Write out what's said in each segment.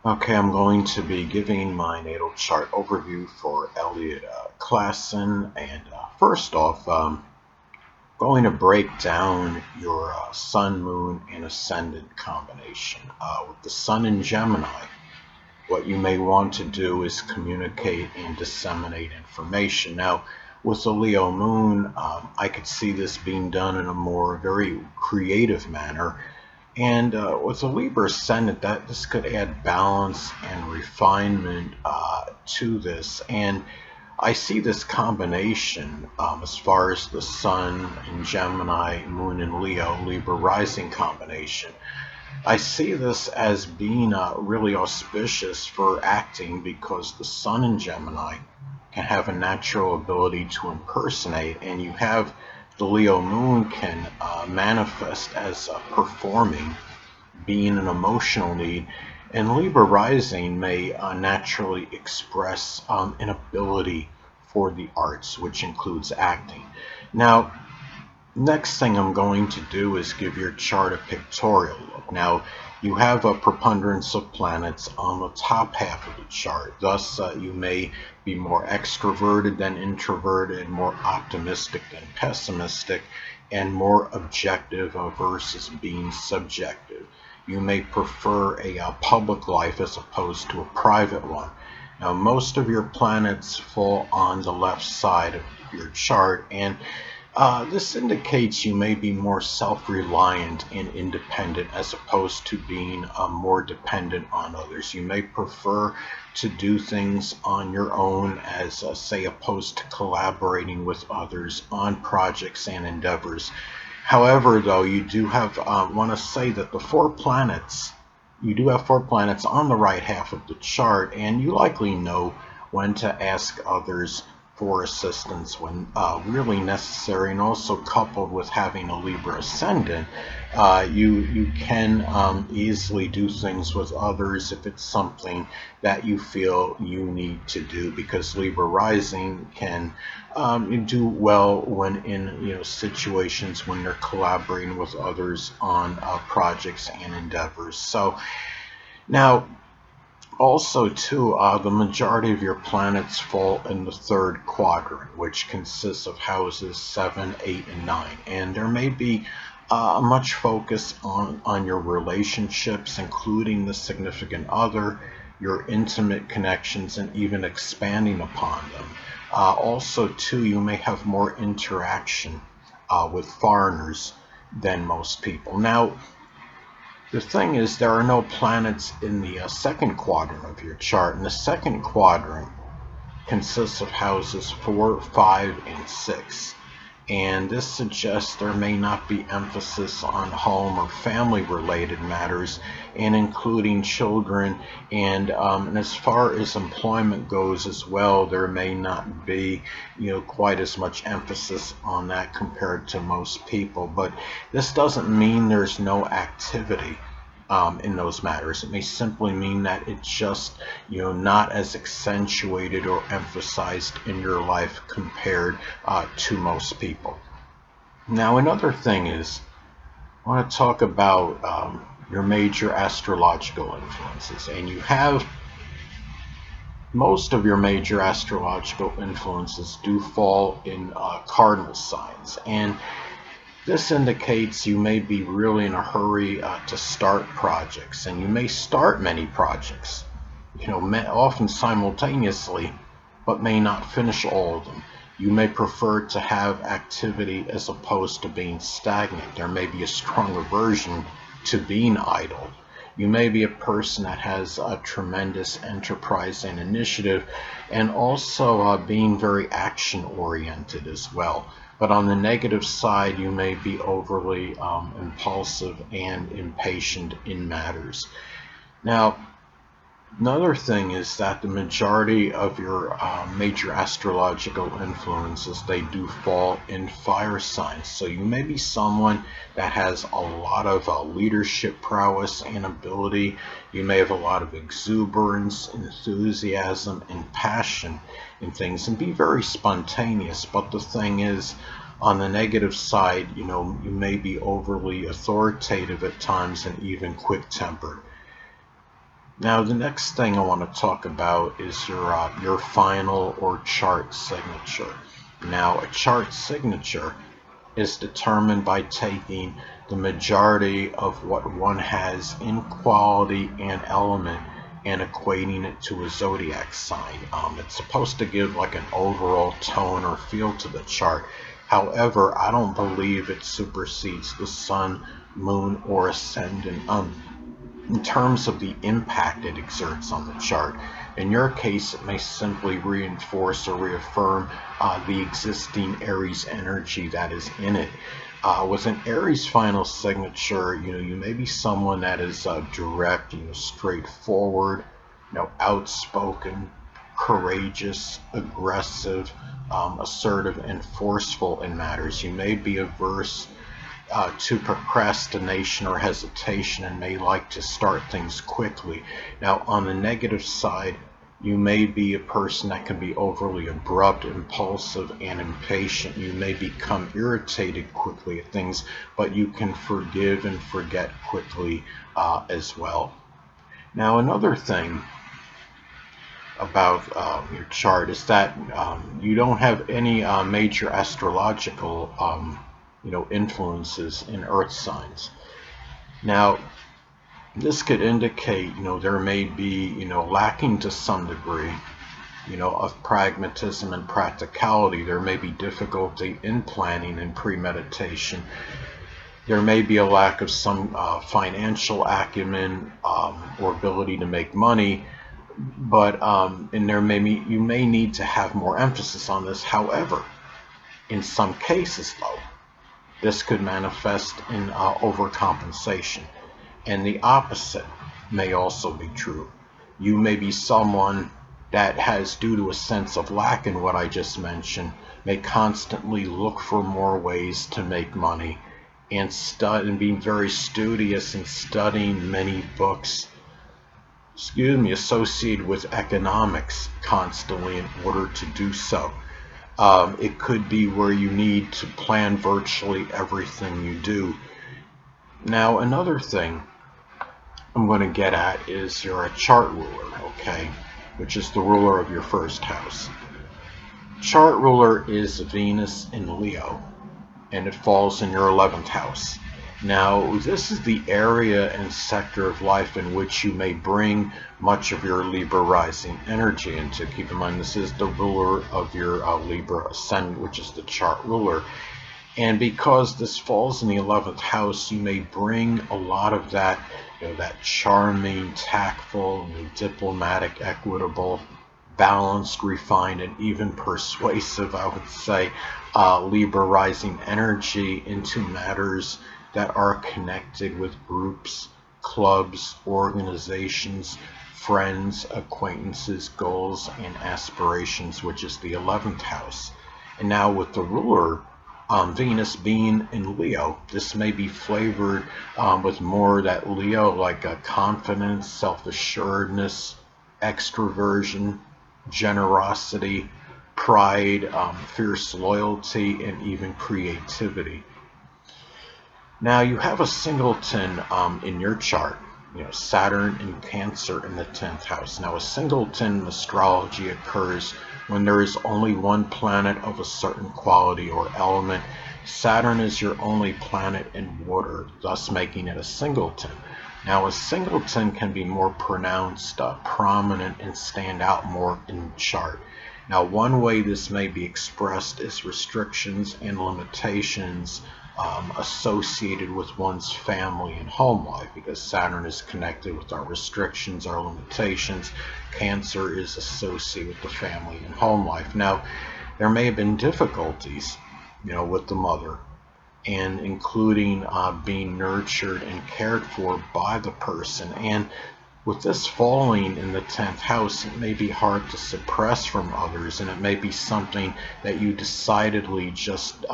Okay, I'm going to be giving my natal chart overview for Elliot Classen. And first off, going to break down your Sun, Moon, and Ascendant combination. With the Sun in Gemini, what you may want to do is communicate and disseminate information. Now, with the Leo Moon, I could see this being done in a more very creative manner, and with a Libra ascendant, that this could add balance and refinement to this. And I see this combination as far as the Sun in Gemini, Moon in Leo, Libra rising combination. I see this as being really auspicious for acting because the Sun in Gemini can have a natural ability to impersonate, and you have the Leo Moon can manifest as performing, being an emotional need, and Libra rising may naturally express an ability for the arts, which includes acting. Now, next thing I'm going to do is give your chart a pictorial look. Now, you have a preponderance of planets on the top half of the chart. Thus, you may be more extroverted than introverted, more optimistic than pessimistic, and more objective versus being subjective. You may prefer a public life as opposed to a private one. Now, most of your planets fall on the left side of your chart, and this indicates you may be more self-reliant and independent as opposed to being more dependent on others. You may prefer to do things on your own as, say, opposed to collaborating with others on projects and endeavors. However, though, you do have, want to say that you do have 4 planets on the right half of the chart, and you likely know when to ask others for assistance when really necessary, and also coupled with having a Libra ascendant, you can easily do things with others if it's something that you feel you need to do, because Libra rising can do well when in situations when they're collaborating with others on projects and endeavors. So now, also, too, the majority of your planets fall in the third quadrant, which consists of houses 7, 8, and 9. And there may be much focus on your relationships, including the significant other, your intimate connections, and even expanding upon them. Also, too, you may have more interaction with foreigners than most people. Now, the thing is, there are no planets in the second quadrant of your chart, and the second quadrant consists of houses 4, 5, and 6. And this suggests there may not be emphasis on home or family related matters, and including children. And as far as employment goes as well, there may not be quite as much emphasis on that compared to most people. But this doesn't mean there's no activity in those matters. It may simply mean that it's just not as accentuated or emphasized in your life compared to most people. Now, another thing is, I want to talk about your major astrological influences, and you have most of your major astrological influences do fall in cardinal signs, and this indicates you may be really in a hurry to start projects, and you may start many projects, often simultaneously, but may not finish all of them. You may prefer to have activity as opposed to being stagnant. There may be a strong aversion to being idle. You may be a person that has a tremendous enterprise and initiative, and also being very action oriented as well. But on the negative side, you may be overly impulsive and impatient in matters. Now, another thing is that the majority of your major astrological influences, they do fall in fire signs. So you may be someone that has a lot of leadership prowess and ability. You may have a lot of exuberance, enthusiasm, and passion in things, and be very spontaneous. But the thing is, on the negative side, you may be overly authoritative at times and even quick-tempered. Now, the next thing I want to talk about is your final or chart signature. Now, a chart signature is determined by taking the majority of what one has in quality and element and equating it to a zodiac sign. It's supposed to give like an overall tone or feel to the chart. However, I don't believe it supersedes the sun, moon, or ascendant in terms of the impact it exerts on the chart. In your case, it may simply reinforce or reaffirm the existing Aries energy that is in it. With an Aries final signature, you may be someone that is direct, straightforward, outspoken, courageous, aggressive, assertive, and forceful in matters. You may be averse to procrastination or hesitation and may like to start things quickly. Now, on the negative side, you may be a person that can be overly abrupt, impulsive, and impatient. You may become irritated quickly at things, but you can forgive and forget quickly as well. Now, another thing about your chart is that you don't have any major astrological influences in earth signs. Now, this could indicate, there may be, lacking to some degree, of pragmatism and practicality. There may be difficulty in planning and premeditation. There may be a lack of some financial acumen or ability to make money, but and you may need to have more emphasis on this. However, in some cases, though, this could manifest in overcompensation. And the opposite may also be true. You may be someone that has, due to a sense of lack in what I just mentioned, may constantly look for more ways to make money and being very studious and studying many books, associated with economics constantly in order to do so. It could be where you need to plan virtually everything you do. Now, another thing I'm going to get at is you're a chart ruler, okay, which is the ruler of your first house. Chart ruler is Venus in Leo, and it falls in your 11th house. Now, this is the area and sector of life in which you may bring much of your Libra rising energy into. Keep in mind, this is the ruler of your Libra ascendant, which is the chart ruler. And because this falls in the 11th house, you may bring a lot of that, that charming, tactful, diplomatic, equitable, balanced, refined, and even persuasive, I would say, Libra rising energy into matters that are connected with groups, clubs, organizations, friends, acquaintances, goals, and aspirations, which is the 11th house. And now with the ruler, Venus being in Leo, this may be flavored with more that Leo, like confidence, self-assuredness, extroversion, generosity, pride, fierce loyalty, and even creativity. Now, you have a singleton in your chart, Saturn in Cancer in the 10th house. Now, a singleton in astrology occurs when there is only one planet of a certain quality or element. Saturn is your only planet in water, thus making it a singleton. Now, a singleton can be more pronounced, prominent, and stand out more in the chart. Now, one way this may be expressed is restrictions and limitations associated with one's family and home life, because Saturn is connected with our restrictions, our limitations. Cancer is associated with the family and home life. Now, there may have been difficulties, with the mother, and including being nurtured and cared for by the person. And with this falling in the 10th house, it may be hard to suppress from others, and it may be something that you decidedly just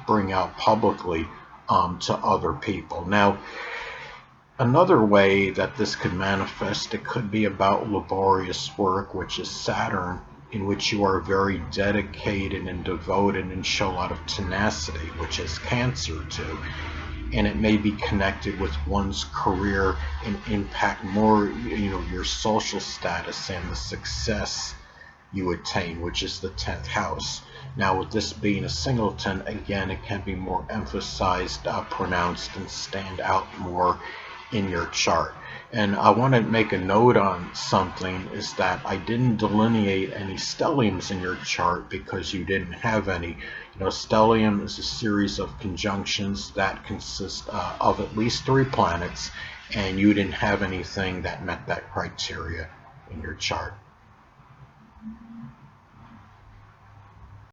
bring out publicly to other people. Now, another way that this could manifest, it could be about laborious work, which is Saturn, in which you are very dedicated and devoted and show a lot of tenacity, which is Cancer too. and it may be connected with one's career and impact more, your social status and the success you attain, which is the 10th house. Now, with this being a singleton, again, it can be more emphasized, pronounced, and stand out more in your chart. And I want to make a note on something, is that I didn't delineate any stelliums in your chart because you didn't have any. Stellium is a series of conjunctions that consist of at least 3 planets, and you didn't have anything that met that criteria in your chart.